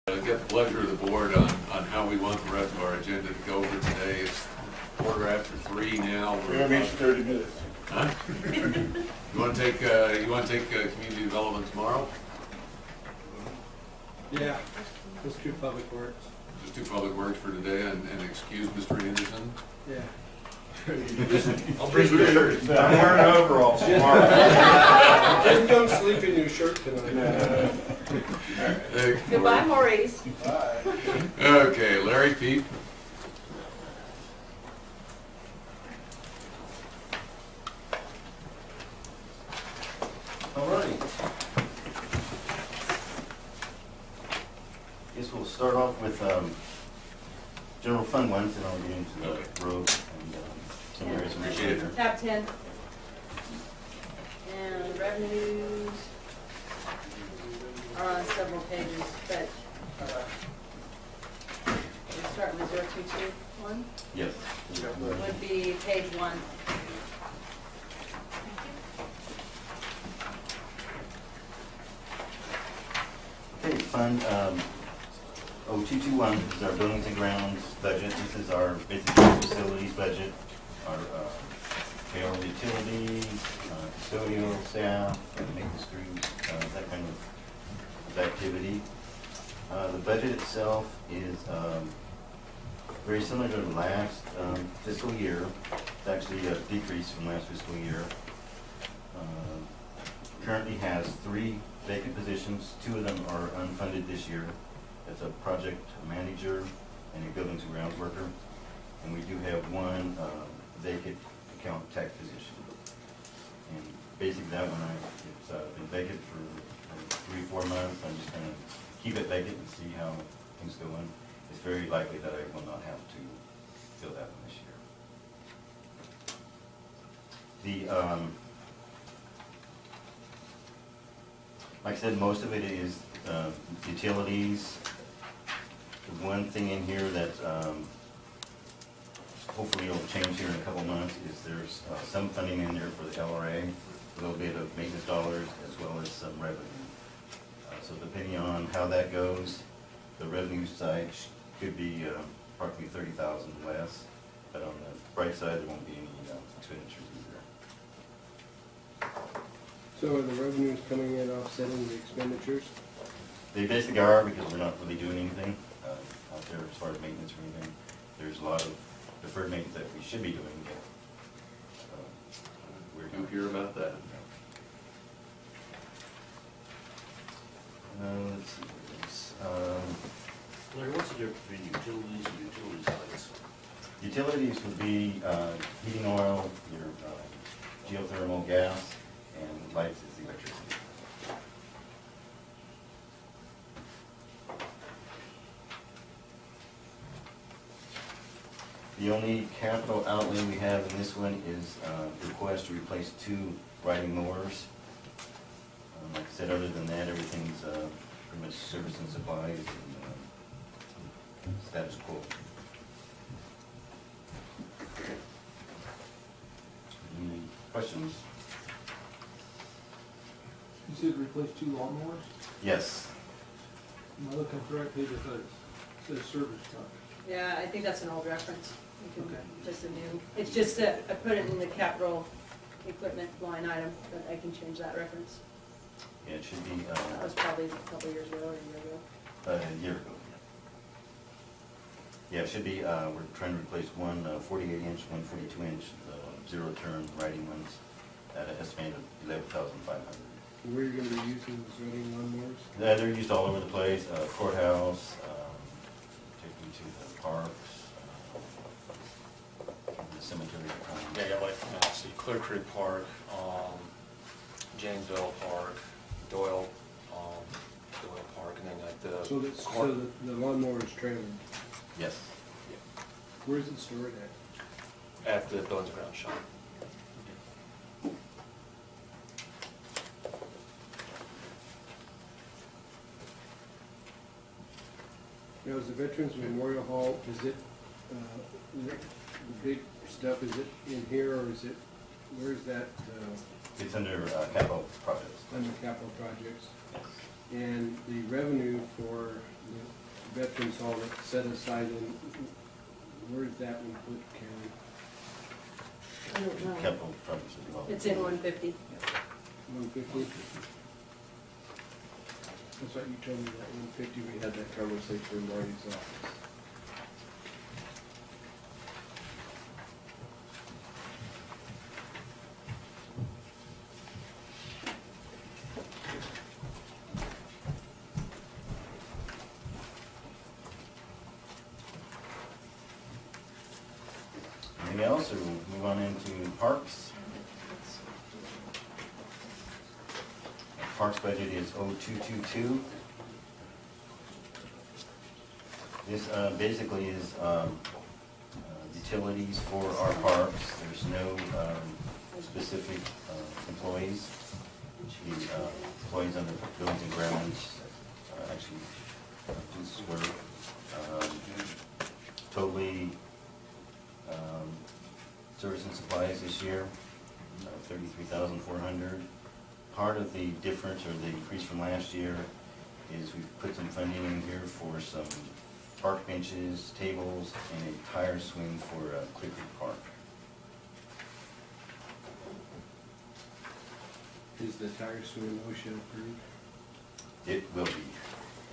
Get the pleasure of the board on how we want the rest of our agenda to go for today. It's 3:15 now. We're gonna meet for 30 minutes. Huh? You want to take community development tomorrow? Yeah, let's do public works. Just do public works for today and excuse Mr. Anderson. Yeah. I'll bring you I'm wearing overalls tomorrow. Just don't sleep in your shirt tonight. Goodbye, Maurice. Okay, Larry, Pete. All right. Guess we'll start off with general fund ones, and I'll get into the road and some areas of Appreciate it. Tab 10. And revenues are on several pages, but we're starting with 0221. Yes. Would be page 1. Okay, Fund 0221 is our buildings and grounds budget. This is our basically facilities budget, our payroll, utilities, custodial staff, maintenance crews, that kind of activity. The budget itself is very similar to the last fiscal year. It's actually a decrease from last fiscal year. Currently has 3 vacant positions. 2 of them are unfunded this year. That's a project manager and a buildings and grounds worker. And we do have 1 vacant account tax position. And basically that one, it's been vacant for 3-4 months. I'm just gonna keep it vacant and see how things go in. It's very likely that I will not have to fill that one this year. Like I said, most of it is utilities. The one thing in here that hopefully will change here in a couple months is there's some funding in there for the LRA, a little bit of maintenance dollars as well as some revenue. So depending on how that goes, the revenue side could be approximately 30,000 less, but on the bright side, there won't be any expenditures either. So are the revenues coming in offsetting the expenditures? They basically are, because we're not really doing anything out there as far as maintenance or anything. There's a lot of deferred maintenance that we should be doing, but we're You hear about that? let's see. Larry, what's the difference between utilities and utility sites? Utilities would be heating oil, your geothermal gas, and lights is electricity. The only capital outlay we have in this one is request to replace 2 riding mowers. Like I said, other than that, everything's pretty much service and supplies and status quo. Any questions? You said replace 2 lawnmowers? Yes. Am I looking at the right page? I thought it says service truck. Yeah, I think that's an old reference. You can, Okay. just a new, it's just that I put it in the capital equipment line item, but I can change that reference. Yeah, it should be That was probably a couple years ago or a year ago. a year ago. Yeah, it should be, we're trying to replace 1 48-inch, 1 42-inch zero-turn riding ones at an estimated of 11,500. Where are you gonna be using those riding lawnmowers? They're used all over the place, courthouse, taking to the parks, the cemetery. Yeah, you got like, let's see, Clear Creek Park, Janesville Park, Doyle Park, and then like the. So the lawnmower is trailing. Yes. Where is it stored at? At the Buildings and Grounds shop. Now, is the Veterans Memorial Hall, is it, the big stuff, is it in here, or is it, where is that, It's under capital projects. under capital projects? Yes. And the revenue for the Veterans Hall that's set aside in, where's that one put, Karen? I don't know. Capital projects as well. It's in 150. 150? That's what you told me, that 150, we had that conversation in Marty's office. Anything else, or we'll move on into parks? Parks budget is 0222. This basically is utilities for our parks. There's no specific employees. The employees under buildings and grounds actually do swear. Totally service and supplies this year, 33,400. Part of the difference or the increase from last year is we've put some funding in here for some park benches, tables, and a tire swing for Clear Creek Park. Is the tire swing OSHA approved? It will be,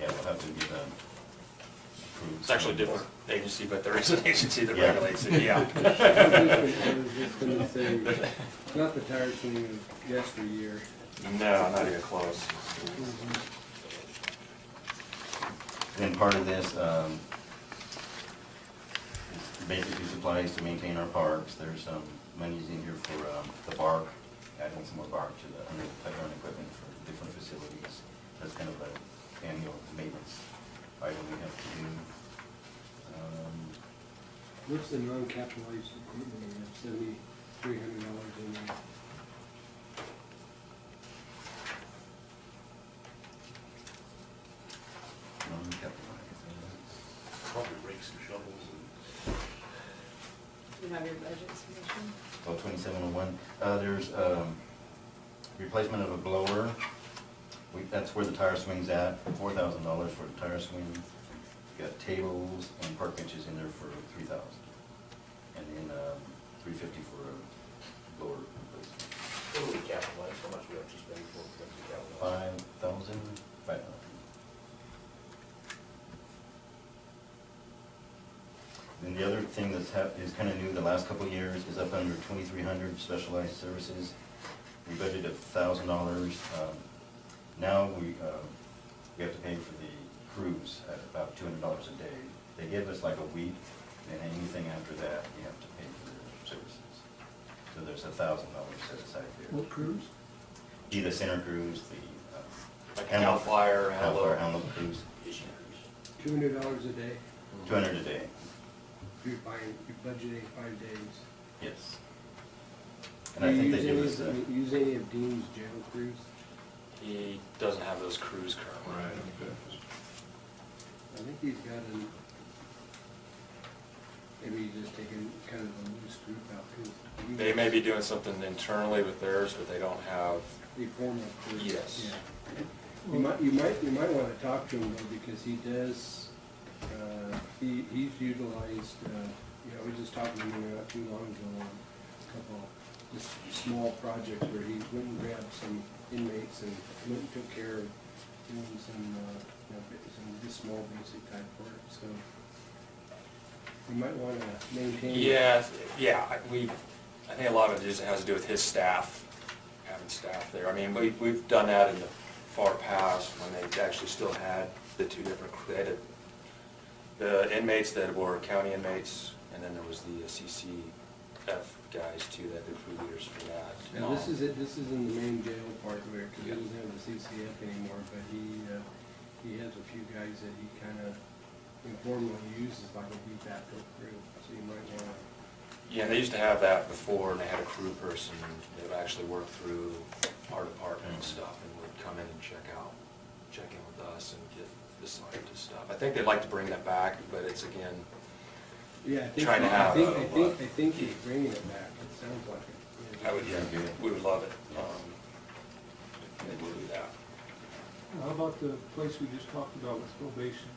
yeah, we'll have to get approved. It's actually a different agency, but there is an agency that Yeah. regulates it, yeah. I was just gonna say, not the tire swing of yesteryear. No, not even close. Then part of this is basically supplies to maintain our parks. There's some monies in here for the bark, adding some more bark to the underground equipment for different facilities. That's kind of an annual maintenance item we have to do. What's the non-capitalized equipment, we have $7,300 in there? Probably rakes and shovels and. You have your budget submission? About 2701. There's replacement of a blower. That's where the tire swing's at, $4,000 for the tire swing. We got tables and park benches in there for $3,000. And then $350 for a blower replacement. What do we capitalize, how much we actually spend for it, we capitalize? 5,000. And the other thing that's is kind of new the last couple of years is up under 2,300 specialized services. We budgeted $1,000. Now we have to pay for the crews at about $200 a day. They give us like a week, and anything after that, you have to pay for their services. So there's $1,000 set aside there. What crews? Be the center crews, the Like Cal Fire, Cal Fire, Hello. Hamlet crews, $200 a day, 200 a day. you're budgeting 5 days. Yes. And I think they give us. Use any of Dean's jail crews? He doesn't have those crews currently. I think he's got maybe he's just taking kind of a loose group out, because. They may be doing something internally with theirs, but they don't have, The formal crew. Yes. Yeah. You might wanna talk to him though, because he does, he's utilized, I was just talking to him not too long ago on a couple just small projects where he went and grabbed some inmates and went and took care of doing some just small basic type work, so. You might wanna maintain. yeah, I think a lot of it just has to do with his staff, having staff there. I mean, we've done that in the far past when they actually still had the two different, they had the inmates that were county inmates, and then there was the CCF guys too, that the crew leaders for that. Now, this is in the main jail part where, because he doesn't have the CCF anymore, but he has a few guys that he kind of informally uses like a de facto crew, so you might want to. Yeah, they used to have that before, and they had a crew person that would actually work through our department and stuff, and would come in and check in with us and get assigned to stuff. I think they'd like to bring that back, but it's again, Yeah, I think, Trying to have I think he's bringing it back, it sounds like it. I would, Yeah, good. we would love it. Maybe we'll do that. How about the place we just talked about with probation?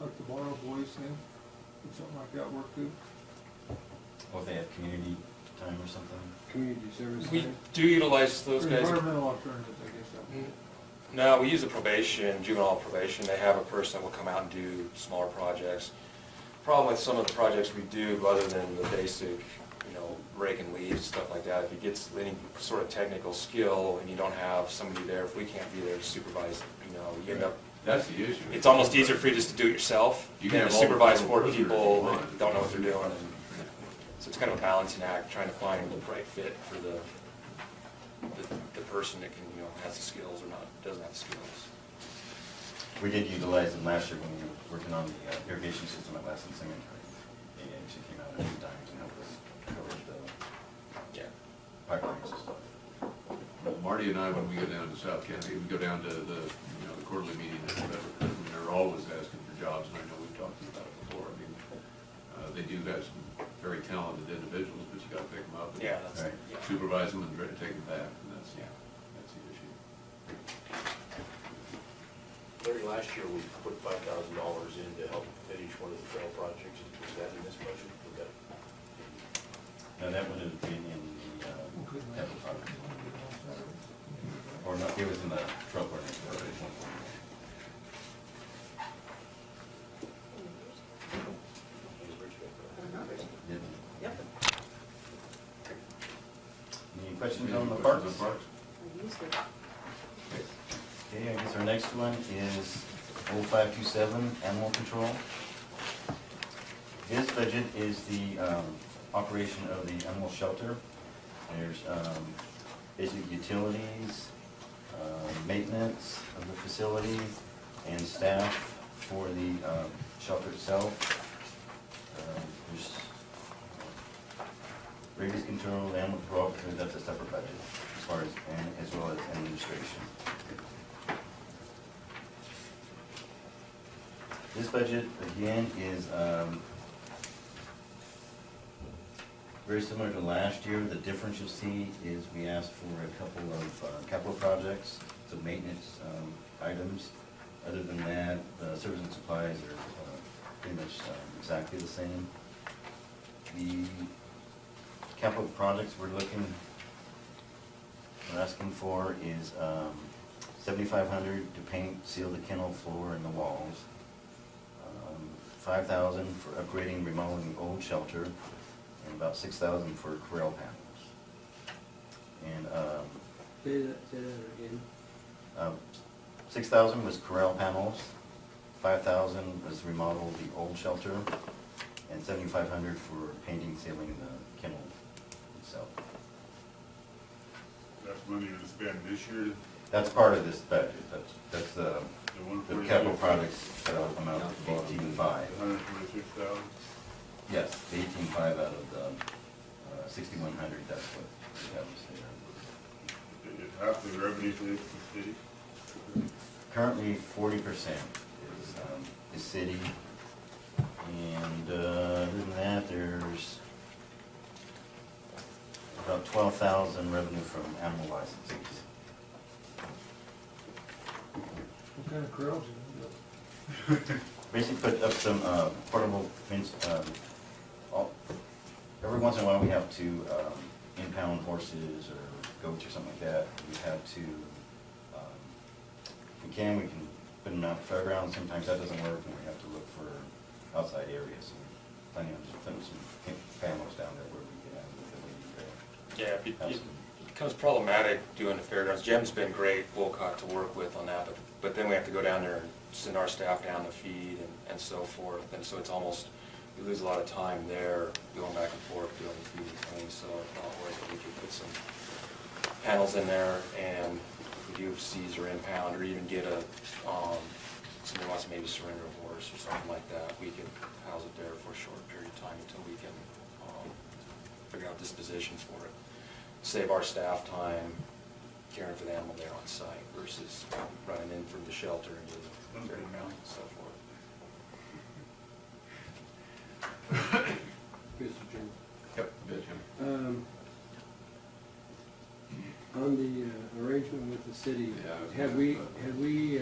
Like the Borrow Boys thing, would something like that work too? Or if they have community time or something. Community service We center. do utilize those Or guys. Environmental alternatives, I guess that would. No, we use the probation, juvenile probation. They have a person that will come out and do smaller projects. Problem with some of the projects we do, other than the basic, raking leaves, stuff like that, if it gets any sort of technical skill and you don't have somebody there, if we can't be there to supervise, you end up, That's the issue. it's almost easier for you just to do it yourself. You than can to have all the supervise federal four prisoners people you that want. don't know what they're doing. So it's kind of a balancing act, trying to find the right fit for the person that can, has the skills or not, doesn't have the skills. We did utilize them last year when we were working on the irrigation system at Lassen Cemetery. They actually came out a few times and helped us cover the Yeah. pipelines and stuff. Marty and I, when we go down to South County, we go down to the quarterly meeting, and they're always asking for jobs, and I know we've talked about it before. I mean, they do have some very talented individuals, but you gotta pick them up and Yeah, that's, Right. yeah. supervise them and try to take them back, and that's the issue. Larry, last year we put $5,000 in to help finish one of the trail projects. Was that in this budget? Was that? Now, that would have been in the capital project. Or not, it was in the truck ordinance. Did- Yep, Any questions on the Any parks? questions on parks? I used it. Okay, I guess our next one is 0527, animal control. This budget is the operation of the animal shelter. There's basic utilities, maintenance of the facility, and staff for the shelter itself. There's rabies control, animal control, that's a separate budget as far as well as administration. This budget, again, is very similar to last year. The difference you'll see is we asked for a couple of capital projects, some maintenance items. Other than that, the service and supplies are pretty much exactly the same. The capital projects we're asking for is $7,500 to paint, seal the kennel floor and the walls. $5,000 for upgrading, remodeling the old shelter, and about $6,000 for corral panels. And Say that again. 6,000 was corral panels, 5,000 was remodel the old shelter, and 7,500 for painting, sealing the kennel itself. That's money to spend this year, That's part of this budget. That's the the 146. capital projects that amount to 18.5. 126,000. Yes, the 18.5 out of the 6,100. That's what we have there. Is half the revenue for the city? Currently, 40% is city, and other than that, there's about 12,000 revenue from animal licenses. What kind of corrals are you gonna build? Basically, put up some portable fence. Every once in a while, we have to impound horses or goats or something like that. We have to. We can put them out at the fairgrounds. Sometimes that doesn't work, and we have to look for outside areas. So we're planning on just putting some panels down there where we can have the ability to Yeah, have it some. becomes problematic doing the fairgrounds. Jim's been great, Wolcott, to work with on that, but then we have to go down there and send our staff down to feed and so forth. And so it's almost, we lose a lot of time there, going back and forth, doing the feed things. So I thought we could put some panels in there, and if we do seize or impound, or even get somebody wants to maybe surrender a horse or something like that, we can house it there for a short period of time until we can figure out dispositions for it. Save our staff time caring for the animal there on site versus running in from the shelter and to the fairground and so forth. Mr. Chairman. Yep, good, Jim. On the arrangement city. Yeah, I was Have gonna- we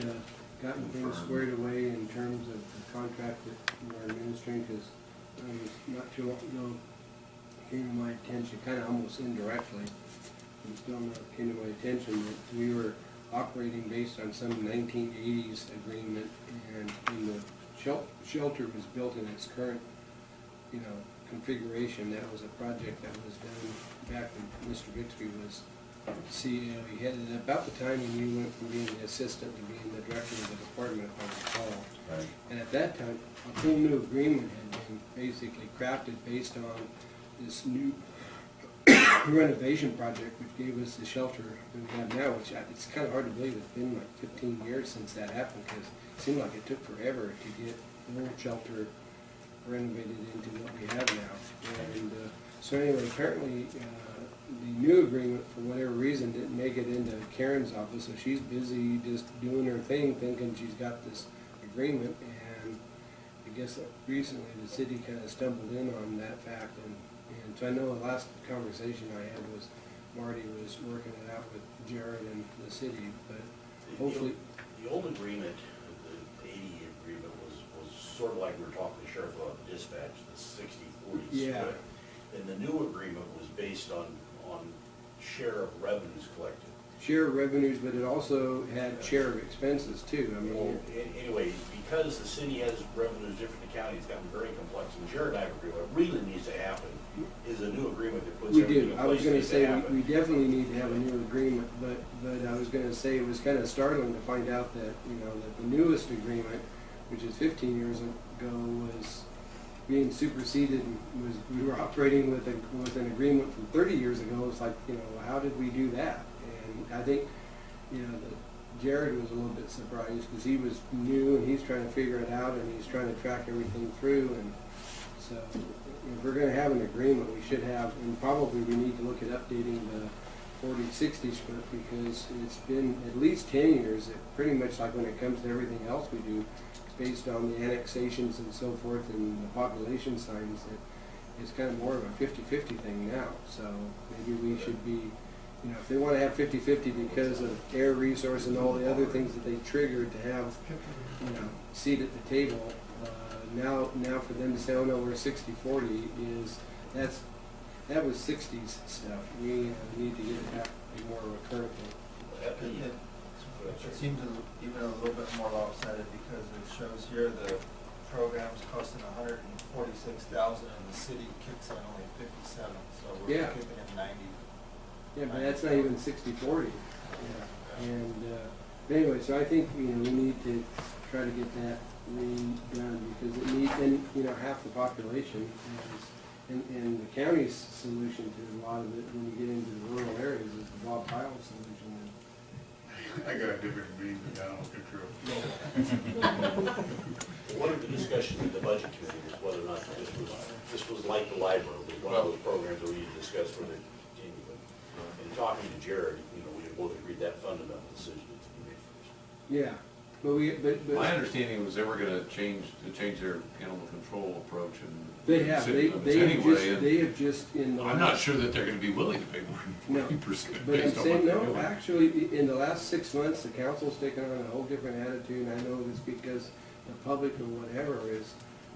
gotten things Confirm. squared away in terms of the contract that we're administering? Because not too long ago, came to my attention, kind of almost indirectly, but still not came to my attention that we were operating based on some 1980s agreement, and when the shelter was built in its current, configuration, that was a project that was done back when Mr. Bixby was CEO. He headed it about the time when you went from being the assistant to being the director of the department, if I recall. Right. And at that time, a whole new agreement had been basically crafted based on this new renovation project, which gave us the shelter that we have now, which it's kind of hard to believe it's been like 15 years since that happened, because it seemed like it took forever to get the old shelter renovated into what we have now. And so anyway, apparently the new agreement, for whatever reason, didn't make it into Karen's office, so she's busy just doing her thing, thinking she's got this agreement. And I guess recently the city kind of stumbled in on that fact, and so I know the last conversation I had was Marty was working it out with Jared and the city, but hopefully. The old agreement, the 80 agreement was sort of like we were talking to Sheriff about dispatch, the 60-40 Yeah. split. And the new agreement was based on share of revenues collected. Share of revenues, but it also had share of expenses too. I Well, mean, anyway, because the city has revenues different than the county, it's gotten very complex. And Jared and I agree, what really needs to happen is a new agreement that puts we everything do. in I was place gonna needs to say, happen. we definitely need to have a new agreement, but I was gonna say it was kind of startling to find out that, that the newest agreement, which is 15 years ago, was being superseded, and we were operating with an agreement from 30 years ago. It's like, how did we do that? And I think, that Jared was a little bit surprised, because he was new and he's trying to figure it out, and he's trying to track everything through. And so if we're gonna have an agreement, we should have, and probably we need to look at updating the 40-60 split, because it's been at least 10 years, that pretty much like when it comes to everything else we do, based on the annexations and so forth and the population signs, that it's kind of more of a 50-50 thing now. So maybe we should be, if they want to have 50-50 because of air resource and all the other things that they triggered to have, seat at the table, now for them to say, oh no, we're 60-40, that was 60s stuff. We need to get it back to more of a current thing. It seems even a little bit more lopsided, because it shows here the program's costing $146,000 and the city kicks in only 57, so we're Yeah. kicking in 90. Yeah, but that's not even 60-40. And anyway, so I think, we need to try to get that redone, because it needs, and, half the population is, and the county's solution to a lot of it, when you get into the rural areas, is the Bob Pyle solution. I got a different reason, animal control. One of the discussions in the budget committee was whether or not this was like the library, was one of those programs that we need to discuss whether to continue with. In talking to Jared, we both agreed that fundamental decision needs to be made first. Yeah, but My understanding was they were gonna change their animal control approach and. they have, city limits they have anyway, just, and they have just in the I'm not last- sure that they're gonna be willing to pay more No, than 40% But I'm based on what saying, they're no, doing. actually, in the last 6 months, the council's taken on a whole different attitude, and I know it's because the public or whatever has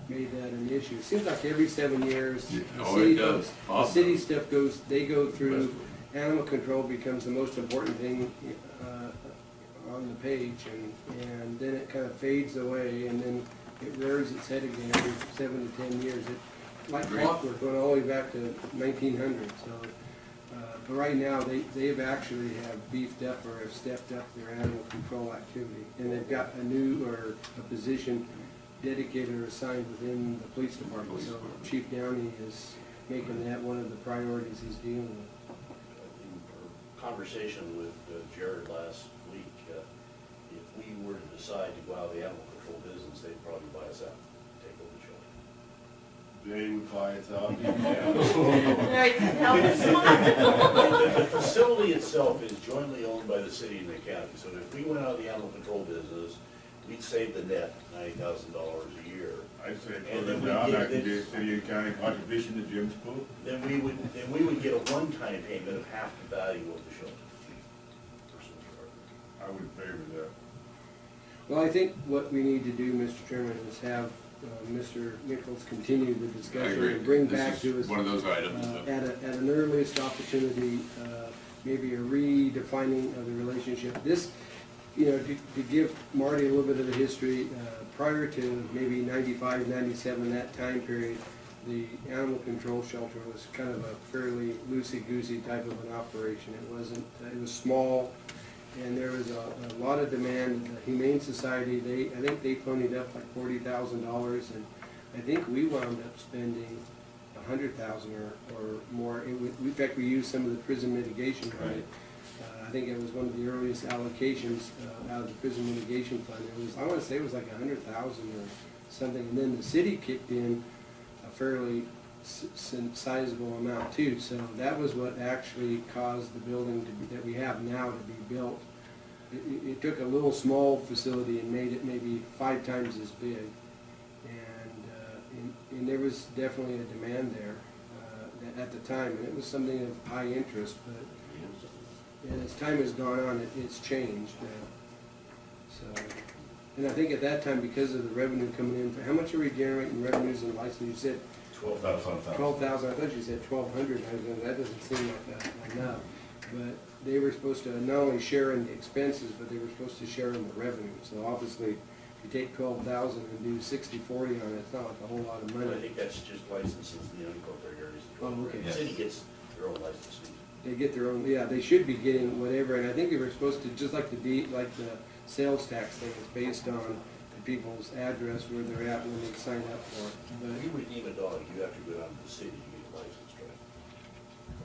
made that an issue. It seems like every 7 years, Yeah, the oh, city it does. the Bob city does. stuff goes, they go through, Westwood. animal control becomes the most important thing on the page, and then it kind of fades away, and then it rears its head again every 7 to 10 years. Like Agreed. clockwork, going all the way back to 1900, so. But right now, they've actually have beefed up or have stepped up their animal control activity. And they've got a position dedicated or assigned within the police department. So Chief Downey is making that one of the priorities he's dealing with. In our conversation with Jared last week, if we were to decide to go out of the animal control business, they'd probably buy us out, take over the show. They would buy us out. Right, help us smile. The facility itself is jointly owned by the city and the county, so if we went out of the animal control business, we'd save the net $90,000 a year. I'd say And put then it we down, get I can this- get city and county contribution to Jim's pool. Then we would get a one-time payment of half the value of the shelter. I would favor that. Well, I think what we need to do, Mr. Chairman, is have Mr. Nichols continue the I discussion agree. and bring This back is to us one of those items at that, an earliest opportunity, maybe a redefining of the relationship. This, to give Marty a little bit of the history, prior to maybe 95, 97, that time period, the animal control shelter was kind of a fairly loosey-goosey type of an operation. It wasn't, it was small, and there was a lot of demand. The Humane Society, I think they ponied up like $40,000, and I think we wound up spending $100,000 or more. In fact, we used some of the prison mitigation money. I think it was one of the earliest allocations out of the prison mitigation fund. It was, I want to say it was like 100,000 or something, and then the city kicked in a fairly sizable amount too. So that was what actually caused the building that we have now to be built. It took a little small facility and made it maybe 5 times as big, and there was definitely a demand there at the time, and it was something of high interest. But and as time has gone on, it's changed. And I think at that time, because of the revenue coming in, how much are we generating revenues and license? You said 12,000. 12,000. I thought you said 1,200. I was going, that doesn't seem like enough. But they were supposed to not only share in the expenses, but they were supposed to share in the revenue. So obviously, if you take 12,000 and do 60-40 on it, it's not like a whole lot of Well, I money. think that's just licenses in the unincorporated areas. Oh, okay. The city gets their own licenses. They get their own, yeah, they should be getting whatever, and I think they were supposed to, just like the sales tax thing, it's based on the people's address, where they're at when they sign up for it. When But you redeem a dog, you have to go down to the city to get a license, right?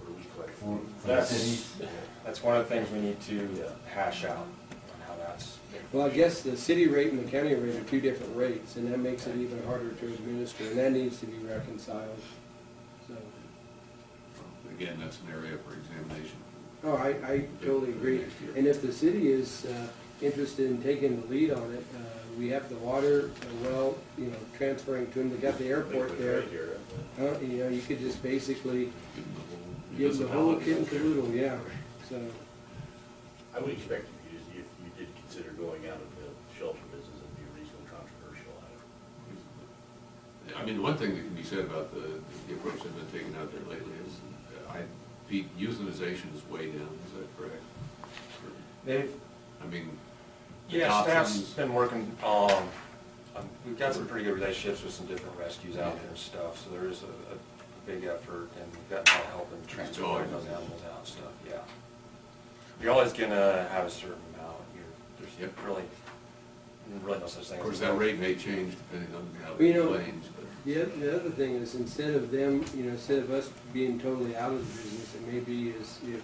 Or do we collect? For the city, That's one of the things we need to Yeah. hash out on how that's. well, I guess the city rate and the county rate are 2 different rates, and that makes it even harder to administer, and that needs to be reconciled, so. again, that's an area for examination. Oh, I totally agree. Next year. And if the city is interested in taking the lead on it, we have the water well, transferring to them. They got the airport there. Right here. You could just basically Give give them the whole kit and municipality. caboodle, yeah. So, I would expect if you did consider going out of the shelter business, it'd be a reasonably controversial item. I mean, one thing that can be said about the approach that's been taken out there lately is, euthanization is way down, is that correct? They've, I mean, yeah, staff's adoptions. been working, we've got some pretty good relationships with some different rescues out there and stuff, so there is a big effort, and we've got a lot of help in transporting those animals out and stuff, yeah. You're always gonna have a certain amount, there's Yep. really no such thing. Of course, as that rate may change depending on how Well, it claims, but. the other thing is, instead of them, instead of us being totally out of the business, it may be is if,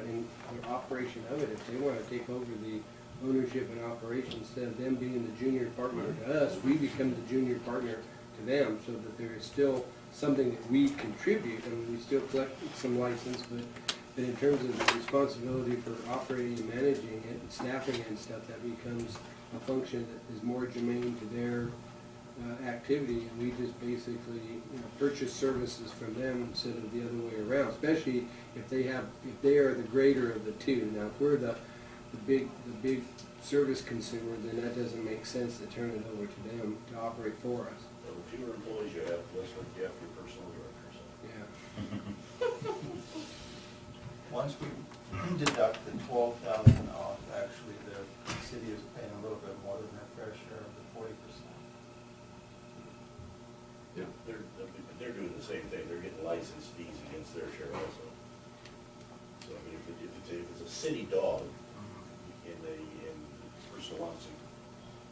in the operation of it, if they want to take over the ownership and operation, instead of them being the junior partner to us, we become the junior partner to them, so that there is still something that we contribute. I mean, we still collect some license, but in terms of the responsibility for operating and managing it and staffing it and stuff, that becomes a function that is more germane to their activity, and we just basically purchase services from them instead of the other way around, especially if they are the greater of the two. Now, if we're the big service consumer, then that doesn't make sense to turn it over to them to operate for us. So the fewer employees you have, less work you have for your personal directors. Yeah. Once we deduct the 12,000 off, actually, the city is paying a little bit more than their fair share of the 40%. Yeah. They're doing the same thing, they're getting license fees against their share also. So, I mean, if it's a city dog, and the person wants to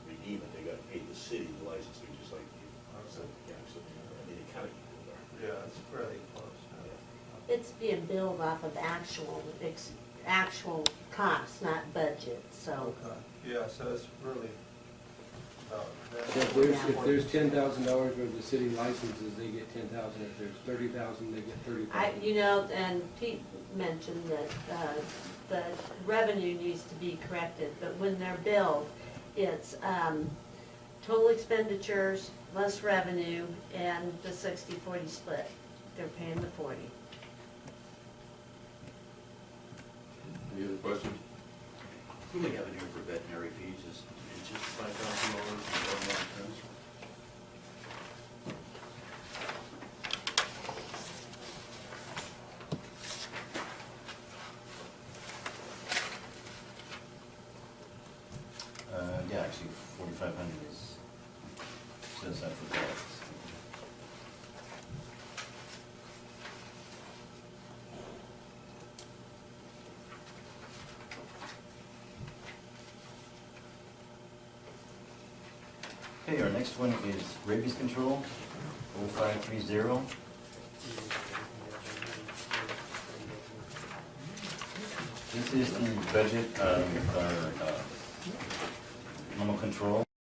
redeem it, they gotta pay the city the license fee, just like you. So, yeah, so, I mean, it kinda equals there. Yeah, it's fairly close. It's being billed off of actual costs, not budget, so. Okay, yeah, so it's really about So that. if there's $10,000 worth of city licenses, they get 10,000. If there's 30,000, they get 30,000. And Pete mentioned that the revenue needs to be corrected, but when they're billed, it's total expenditures, less revenue, and the 60-40 split. They're paying the 40. Any other questions? What do we have in here for veterinary fees? It's just $5,000 and one more transfer. Yeah, actually, 4,500 is, says that for that. Okay, our next one is rabies control, 0530. This is the budget of our animal control.